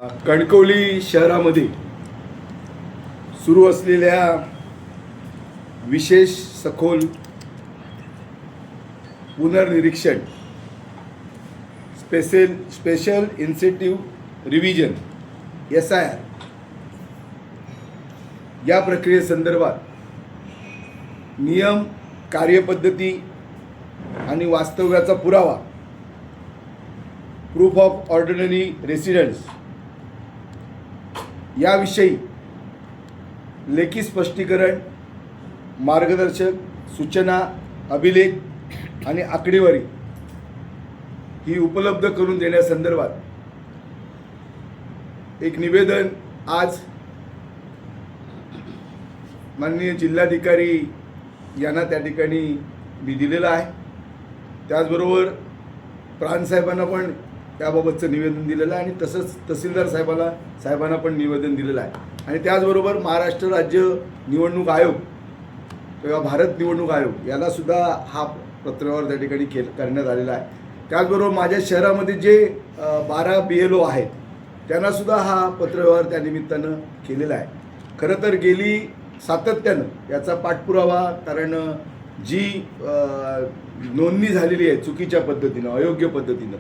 कणकवली शहरामध्ये सुरू असलेल्या विशेष सखोल पुनर्निरीक्षण स्पेशल इन्सेंटिव्ह रिव्हिजन SIR या प्रक्रियेसंदर्भात नियम, कार्यपद्धती आणि वास्तव्याचा पुरावा प्रूफ ऑफ ऑर्डिनरी रेसिडेंट्स याविषयी लेखी स्पष्टीकरण, मार्गदर्शक सूचना, अभिलेख आणि आकडेवारी ही उपलब्ध करून देण्यासंदर्भात एक निवेदन आज माननीय जिल्हाधिकारी यांना त्या ठिकाणी मी दिलेलं आहे. त्याचबरोबर प्रांतसाहेबांना पण त्याबाबतचं निवेदन दिलेलं आहे आणि तसंच तहसीलदार साहेबांना पण निवेदन दिलेलं आहे. आणि त्याचबरोबर महाराष्ट्र राज्य निवडणूक आयोग किंवा भारत निवडणूक आयोग याला सुद्धा हा पत्रव्यवहार त्या ठिकाणी करण्यात आलेला आहे. त्याचबरोबर माझ्या शहरामध्ये जे 12 BLO आहेत त्यांनासुद्धा हा पत्रव्यवहार त्या निमित्तानं केलेला आहे. खरं तर गेली सातत्यानं याचा पाठपुरावा, कारण जी नोंदणी झालेली आहे चुकीच्या पद्धतीनं, अयोग्य पद्धतीनं,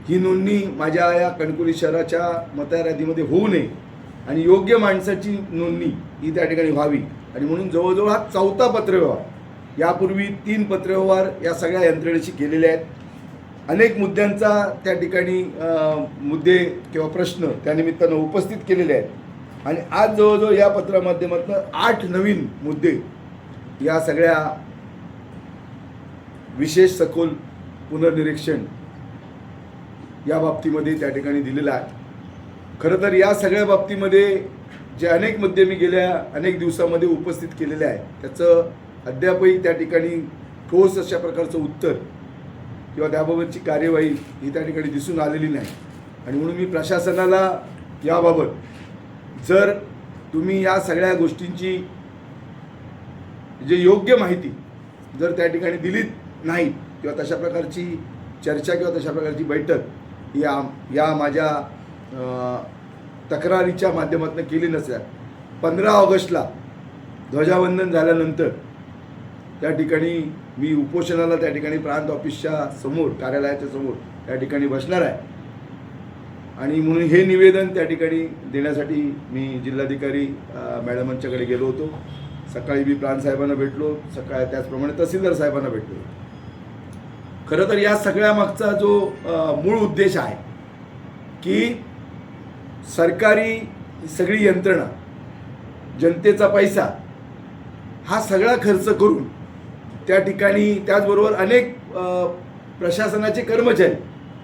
ही नोंदणी माझ्या या कणकवली शहराच्या मतदार यादीमध्ये होऊ नये आणि योग्य माणसाची नोंदणी ही त्या ठिकाणी व्हावी. आणि म्हणून जवळजवळ हा 4था पत्रव्यवहार. यापूर्वी 3 पत्रव्यवहार या सगळ्या यंत्रणेशी केलेले आहेत. अनेक मुद्द्यांचा त्या ठिकाणी मुद्दे किंवा प्रश्न त्यानिमित्तानं उपस्थित केलेले आहेत. आणि आज जवळजवळ या पत्रामाध्यमातून 8 नवीन मुद्दे या सगळ्या विशेष सखोल पुनर्निरीक्षण या बाबतीमध्ये त्या ठिकाणी दिलेलं आहे. खरं तर या सगळ्या बाबतीमध्ये जे अनेक मुद्दे मी गेल्या अनेक दिवसामध्ये उपस्थित केलेले आहे त्याचं अद्यापही त्या ठिकाणी ठोस अशा प्रकारचं उत्तर किंवा त्याबाबतची कार्यवाही ही त्या ठिकाणी दिसून आलेली नाही. आणि म्हणून मी प्रशासनाला याबाबत, जर तुम्ही या सगळ्या गोष्टींची जे योग्य माहिती जर त्या ठिकाणी दिलीत नाही किंवा तशा प्रकारची चर्चा किंवा तशा प्रकारची बैठक या माझ्या तक्रारीच्या माध्यमातून केली नसल्या, 15 ऑगस्टला ध्वजावंदन झाल्यानंतर त्या ठिकाणी मी उपोषणाला त्या ठिकाणी प्रांत ऑफिसच्या समोर, कार्यालयाच्या समोर त्या ठिकाणी बसणार आहे. आणि म्हणून हे निवेदन त्या ठिकाणी देण्यासाठी मी जिल्हाधिकारी मॅडमांच्याकडे गेलो होतो. सकाळी मी प्रांत साहेबांना भेटलो, त्याचप्रमाणे तहसीलदार साहेबांना भेटलो. खरं तर या सगळ्या मागचा जो मूळ उद्देश आहे की सरकारी सगळी यंत्रणा, जनतेचा पैसा हा सगळा खर्च करून त्या ठिकाणी, त्याचबरोबर अनेक प्रशासनाचे कर्मचारी,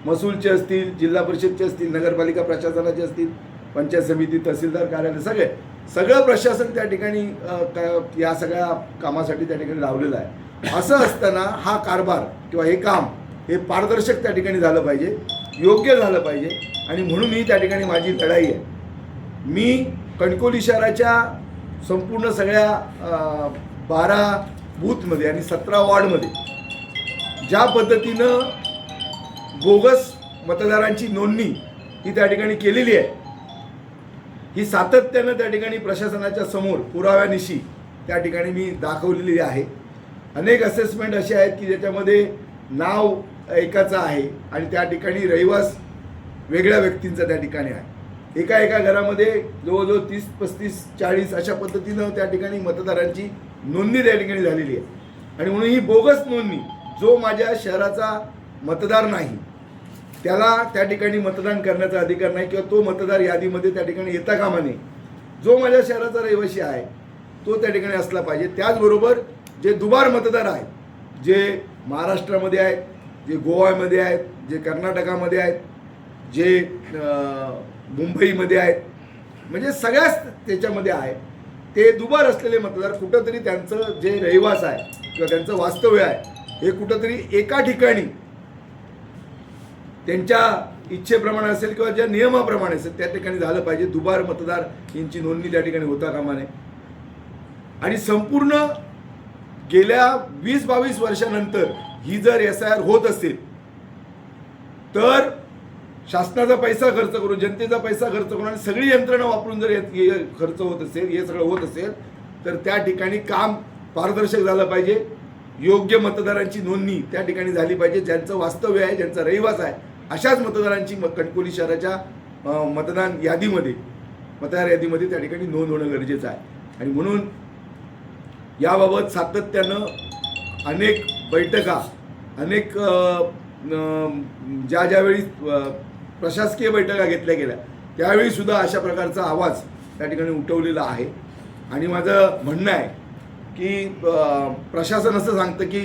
महसूलचे असतील, जिल्हा परिषदचे असतील, नगरपालिका प्रशासनाचे असतील, पंचायत समिती, तहसीलदार कार्यालय, सगळं प्रशासन त्या ठिकाणी या सगळ्या कामासाठी त्या ठिकाणी लावलेलं आहे. असं असताना हा कारभार किंवा हे काम हे पारदर्शक त्या ठिकाणी झालं पाहिजे, योग्य झालं पाहिजे. आणि म्हणून ही त्या ठिकाणी माझी लढाई आहे. मी कणकवली शहराच्या संपूर्ण सगळ्या 12 बूथमध्ये आणि 17 वॉर्डमध्ये ज्या पद्धतीनं बोगस मतदारांची नोंदणी ही त्या ठिकाणी केलेली आहे, ही सातत्यानं त्या ठिकाणी प्रशासनाच्या समोर पुराव्यानिशी त्या ठिकाणी मी दाखवलेली आहे. अनेक असेसमेंट असे आहेत की ज्याच्यामध्ये नाव एकाचं आहे आणि त्या ठिकाणी रहिवास वेगळ्या व्यक्तींचा त्या ठिकाणी आहे. एका घरामध्ये जवळजवळ 30, 35, 40 अशा पद्धतीनं त्या ठिकाणी मतदारांची नोंदणी त्या ठिकाणी झालेली आहे. आणि म्हणून ही बोगस नोंदणी, जो माझ्या शहराचा मतदार नाही त्याला त्या ठिकाणी मतदान करण्याचा अधिकार नाही किंवा तो मतदार यादीमध्ये त्या ठिकाणी येता कामा नये. जो माझ्या शहराचा रहिवासी आहे तो त्या ठिकाणी असला पाहिजे. त्याचबरोबर जे दुबार मतदार आहेत, जे महाराष्ट्रामध्ये आहेत, जे गोव्यामध्ये आहेत, जे कर्नाटकामध्ये आहेत, जे मुंबईमध्ये आहेत, म्हणजे सगळ्याच त्याच्यामध्ये आहे, ते दुबार असलेले मतदार कुठंतरी त्यांचं जे रहिवास आहे किंवा त्यांचं वास्तव्य आहे हे कुठंतरी एका ठिकाणी त्यांच्या इच्छेप्रमाणे असेल किंवा ज्या नियमाप्रमाणे असेल त्या ठिकाणी झालं पाहिजे. दुबार मतदार यांची नोंदणी त्या ठिकाणी होता कामा नये. आणि संपूर्ण गेल्या 20-22 वर्षानंतर ही जर SIR होत असेल तर शासनाचा पैसा खर्च करून, जनतेचा पैसा खर्च करून आणि सगळी यंत्रणा वापरून जर हे खर्च होत असेल, हे सगळं होत असेल, तर त्या ठिकाणी काम पारदर्शक झालं पाहिजे. योग्य मतदारांची नोंदणी त्या ठिकाणी झाली पाहिजे. ज्यांचं वास्तव्य आहे, ज्यांचा रहिवास आहे, अशाच मतदारांची कणकवली शहराच्या मतदार यादीमध्ये त्या ठिकाणी नोंद होणं गरजेचं आहे. आणि म्हणून याबाबत सातत्यानं अनेक बैठका, अनेक ज्यावेळी प्रशासकीय बैठका घेतल्या गेल्या त्यावेळी सुद्धा अशा प्रकारचा आवाज त्या ठिकाणी उठवलेला आहे. आणि माझं म्हणणं आहे की प्रशासन असं सांगतं की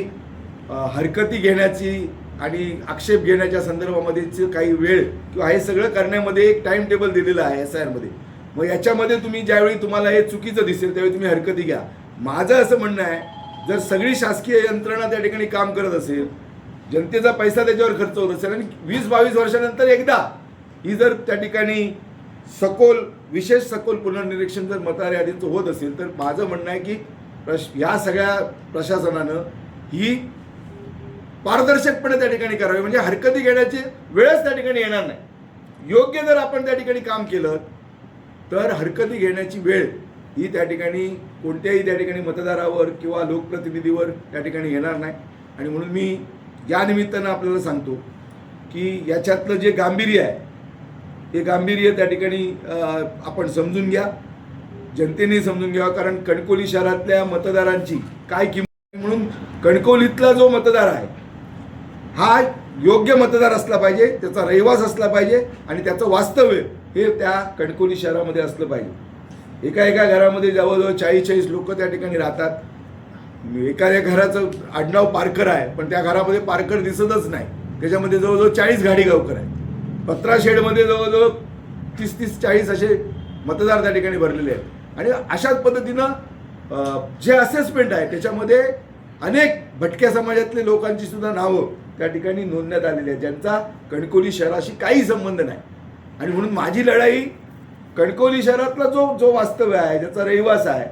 हरकती घेण्याची आणि आक्षेप घेण्याच्या संदर्भामध्ये काही वेळ किंवा हे सगळं करण्यामध्ये एक टाइम टेबल दिलेलं आहे SIR मध्ये. मग याच्यामध्ये तुम्ही ज्यावेळी तुम्हाला हे चुकीचं दिसेल त्यावेळी तुम्ही हरकती घ्या. माझं असं म्हणणं आहे, जर सगळी शासकीय यंत्रणा त्या ठिकाणी काम करत असेल, जनतेचा पैसा त्याच्यावर खर्च होत असेल आणि 20-22 वर्षानंतर एकदा ही जर त्या ठिकाणी विशेष सखोल पुनर्निरीक्षण जर मतदार यादीचं होत असेल, तर माझं म्हणणं आहे की या सगळ्या प्रशासनानं ही पारदर्शकपणे त्या ठिकाणी करावी. म्हणजे हरकती घेण्याची वेळच त्या ठिकाणी येणार नाही. योग्य जर आपण त्या ठिकाणी काम केलं तर हरकती घेण्याची वेळ ही त्या ठिकाणी कोणत्याही त्या ठिकाणी मतदारावर किंवा लोकप्रतिनिधीवर त्या ठिकाणी येणार नाही. आणि म्हणून मी या निमित्तानं आपल्याला सांगतो की याच्यातलं जे गांभीर्य आहे ते गांभीर्य त्या ठिकाणी आपण समजून घ्या, जनतेने समजून घ्यावं. कारण कणकवली शहरातल्या मतदारांची काय किंमत, म्हणून कणकवलीतला जो मतदार आहे हा योग्य मतदार असला पाहिजे, त्याचा रहिवास असला पाहिजे आणि त्याचं वास्तव्य हे त्या कणकवली शहरामध्ये असलं पाहिजे. एका घरामध्ये जवळजवळ 40-40 लोक त्या ठिकाणी राहतात. एखाद्या घराचं आडनाव पारकर आहे पण त्या घरामध्ये पारकर दिसतच नाही. त्याच्यामध्ये जवळजवळ 40 गाडीगावकर आहेत. पत्रा शेडमध्ये जवळजवळ 30-40 असे मतदार त्या ठिकाणी भरलेले आहेत. आणि अशाच पद्धतीनं जे असेसमेंट आहे त्याच्यामध्ये अनेक भटक्या समाजातले लोकांची सुद्धा नावं त्या ठिकाणी नोंदण्यात आलेली आहेत, ज्यांचा कणकवली शहराशी काही संबंध नाही. आणि म्हणून माझी लढाई कणकवली शहरातला जो वास्तव्य आहे, ज्याचा रहिवास आहे,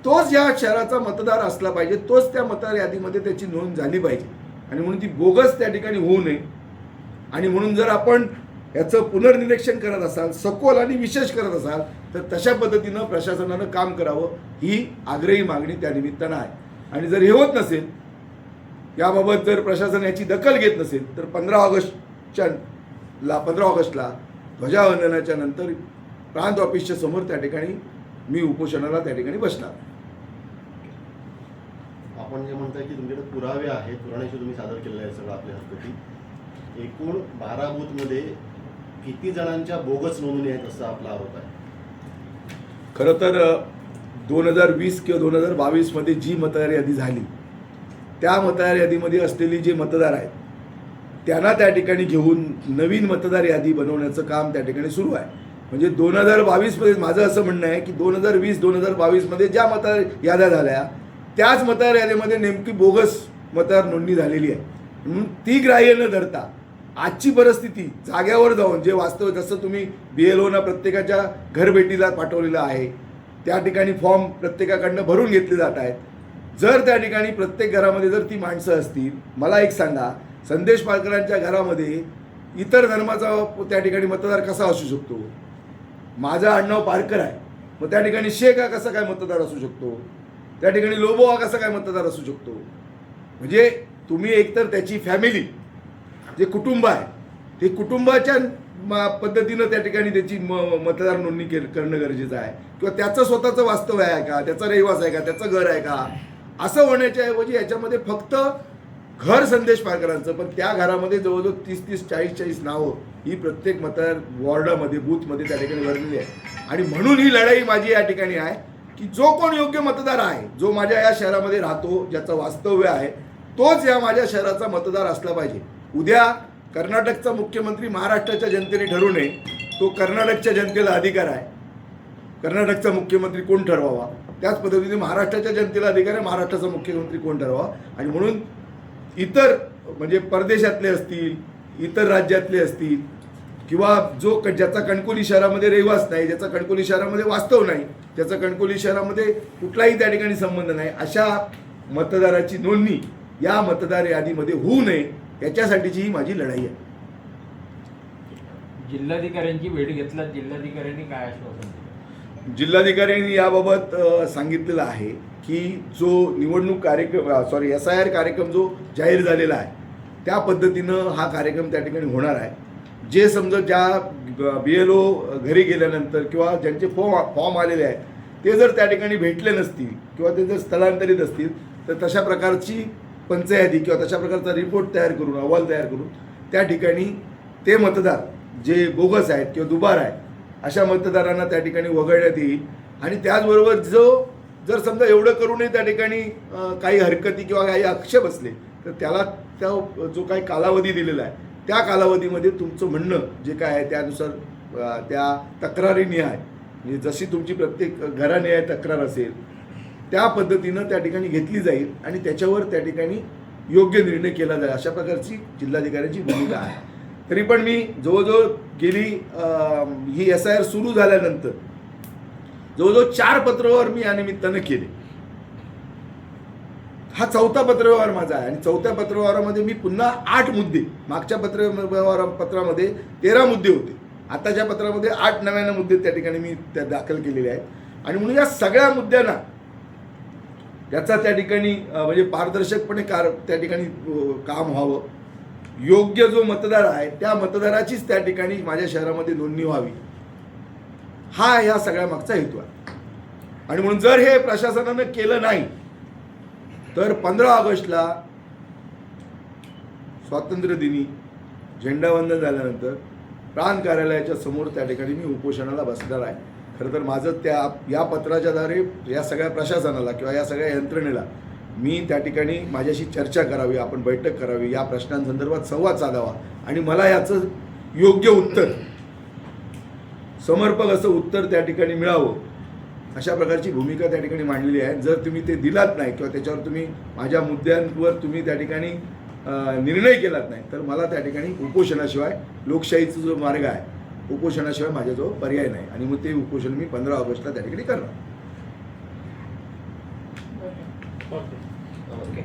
तोच या शहराचा मतदार असला पाहिजे, तोच त्या मतदार यादीमध्ये त्याची नोंद झाली पाहिजे. आणि म्हणून ती बोगस त्या ठिकाणी होऊ नये. आणि म्हणून जर आपण याचं पुनर्निरीक्षण करत असाल, सखोल आणि विशेष करत असाल, तर तशा पद्धतीनं प्रशासनानं काम करावं ही आग्रही मागणी त्या निमित्तानं आहे. आणि जर हे होत नसेल, याबाबत जर प्रशासन याची दखल घेत नसेल, तर 15 ऑगस्टला ध्वजावंदनाच्या नंतर प्रांत ऑफिसच्या समोर त्या ठिकाणी मी उपोषणाला त्या ठिकाणी बसणार. आपण जे म्हणताय की तुमच्याकडे पुरावे आहेत, पुराव्याशी तुम्ही सादर केलेलं आहे सगळं आपल्या हरकती. एकूण 12 बूथमध्ये किती जणांच्या बोगस नोंदणी आहेत असा आपला आरोप आहे? खरं तर 2020 किंवा 2022 मध्ये जी मतदार यादी झाली त्या मतदार यादीमध्ये असलेली जे मतदार आहेत त्यांना त्या ठिकाणी घेऊन नवीन मतदार यादी बनवण्याचं काम त्या ठिकाणी सुरू आहे. म्हणजे 2022 मध्ये माझं असं म्हणणं आहे की 2020-2022 मध्ये ज्या मतदार याद्या झाल्या त्याच मतदार यादीमध्ये नेमकी बोगस मतदार नोंदणी झालेली आहे. म्हणून ती ग्राह्य न धरता आजची परिस्थिती जाग्यावर जाऊन जे वास्तव, जसं तुम्ही BLOना प्रत्येकाच्या घरभेटीला पाठवलेलं आहे, त्या ठिकाणी फॉर्म प्रत्येकाकडनं भरून घेतले जात आहेत. जर त्या ठिकाणी प्रत्येक घरामध्ये जर ती माणसं असतील, मला एक सांगा, संदेश पारकरांच्या घरामध्ये इतर धर्माचा त्या ठिकाणी मतदार कसा असू शकतो? माझं आडनाव पारकर आहे, मग त्या ठिकाणी शेख हा कसा काय मतदार असू शकतो? त्या ठिकाणी लोबो हा कसा काय मतदार असू शकतो? म्हणजे तुम्ही एकतर त्याची फॅमिली, जे कुटुंब आहे ते कुटुंबाच्या पद्धतीनं त्या ठिकाणी त्याची मतदार नोंदणी करणं गरजेचं आहे, किंवा त्याचं स्वतःचं वास्तव्य आहे का, त्याचा रहिवास आहे का, त्याचं घर आहे का, असं होण्याच्या ऐवजी याच्यामध्ये फक्त घर संदेश पारकरांचं, पण त्या घरामध्ये जवळजवळ 30-30, 40-40 नावं ही प्रत्येक मतदार वॉर्डामध्ये, बूथमध्ये त्या ठिकाणी भरलेली आहे. आणि म्हणून ही लढाई माझी या ठिकाणी आहे की जो कोण योग्य मतदार आहे, जो माझ्या या शहरामध्ये राहतो, ज्याचं वास्तव्य आहे, तोच या माझ्या शहराचा मतदार असला पाहिजे. उद्या कर्नाटकचा मुख्यमंत्री महाराष्ट्राच्या जनतेने ठरवू नये, तो कर्नाटकच्या जनतेला अधिकार आहे. कर्नाटकचा मुख्यमंत्री कोण ठरवावा, त्याच पद्धतीने महाराष्ट्राच्या जनतेला अधिकार आहे महाराष्ट्राचा मुख्यमंत्री कोण ठरवावा. आणि म्हणून इतर म्हणजे परदेशातले असतील, इतर राज्यातले असतील, किंवा ज्याचा कणकवली शहरामध्ये रहिवास नाही, ज्याचा कणकवली शहरामध्ये वास्तव नाही, ज्याचा कणकवली शहरामध्ये कुठलाही त्या ठिकाणी संबंध नाही, अशा मतदाराची नोंदणी या मतदार यादीमध्ये होऊ नये, याच्यासाठीची ही माझी लढाई आहे. जिल्हाधिकाऱ्यांची भेट घेतला, जिल्हाधिकाऱ्यांनी काय आश्वासन दिलं? जिल्हाधिकाऱ्यांनी याबाबत सांगितलेलं आहे की जो निवडणूक कार्यक्रम SIR कार्यक्रम जो जाहीर झालेला आहे त्या पद्धतीनं हा कार्यक्रम त्या ठिकाणी होणार आहे. जे समजा ज्या BLO घरी गेल्यानंतर किंवा ज्यांचे फॉर्म आलेले आहेत ते जर त्या ठिकाणी भेटले नसतील किंवा ते जर स्थलांतरित असतील तर तशा प्रकारची पंचयादी किंवा तशा प्रकारचा रिपोर्ट तयार करून, अहवाल तयार करून त्या ठिकाणी ते मतदार जे बोगस आहेत किंवा दुबार आहेत अशा मतदारांना त्या ठिकाणी वगळण्यात येईल. आणि त्याचबरोबर जर समजा एवढं करूनही त्या ठिकाणी काही हरकती किंवा काही आक्षेप असले तर त्याला त्या जो काही कालावधी दिलेला आहे त्या कालावधीमध्ये तुमचं म्हणणं जे काय आहे त्यानुसार त्या तक्रारीनिहाय म्हणजे जशी तुमची प्रत्येक घरानिहाय तक्रार असेल त्या पद्धतीनं त्या ठिकाणी घेतली जाईल आणि त्याच्यावर त्या ठिकाणी योग्य निर्णय केला जाईल अशा प्रकारची जिल्हाधिकाऱ्यांची भूमिका आहे. तरी पण मी जवळजवळ गेली ही SIR सुरू झाल्यानंतर जवळजवळ 4 पत्रव्यवहार मी या निमित्तानं केले. हा 4था पत्रव्यवहार माझा आहे आणि 4थ्या पत्रव्यवहारामध्ये मी पुन्हा 8 मुद्दे, मागच्या पत्रामध्ये 13 मुद्दे होते, आताच्या पत्रामध्ये 8 नव्याने मुद्दे त्या ठिकाणी मी त्या दाखल केलेले आहेत. आणि म्हणून या सगळ्या मुद्द्यांना त्याचा त्या ठिकाणी म्हणजे पारदर्शकपणे त्या ठिकाणी काम व्हावं, योग्य जो मतदार आहे त्या मतदाराचीच त्या ठिकाणी माझ्या शहरामध्ये नोंदणी व्हावी, हा या सगळ्या मागचा हेतू आहे. आणि म्हणून जर हे प्रशासनानं केलं नाही तर 15 ऑगस्टला स्वातंत्र्य दिनी झेंडावंदन झाल्यानंतर प्रांत कार्यालयाच्या समोर त्या ठिकाणी मी उपोषणाला बसणार आहे. खरं तर माझं या पत्राच्याद्वारे या सगळ्या प्रशासनाला किंवा या सगळ्या यंत्रणेला मी त्या ठिकाणी माझ्याशी चर्चा करावी, आपण बैठक करावी, या प्रश्नांसंदर्भात संवाद साधावा आणि मला याचं योग्य उत्तर, समर्पक असं उत्तर त्या ठिकाणी मिळावं अशा प्रकारची भूमिका त्या ठिकाणी मांडलेली आहे. जर तुम्ही ते दिलात नाही किंवा त्याच्यावर तुम्ही माझ्या मुद्द्यांवर तुम्ही त्या ठिकाणी निर्णय केलात नाही तर मला त्या ठिकाणी उपोषणाशिवाय, लोकशाहीचा जो मार्ग आहे उपोषणाशिवाय माझ्याजवळ पर्याय नाही आणि मग ते उपोषण मी 15 ऑगस्टला त्या ठिकाणी करणार. ओके.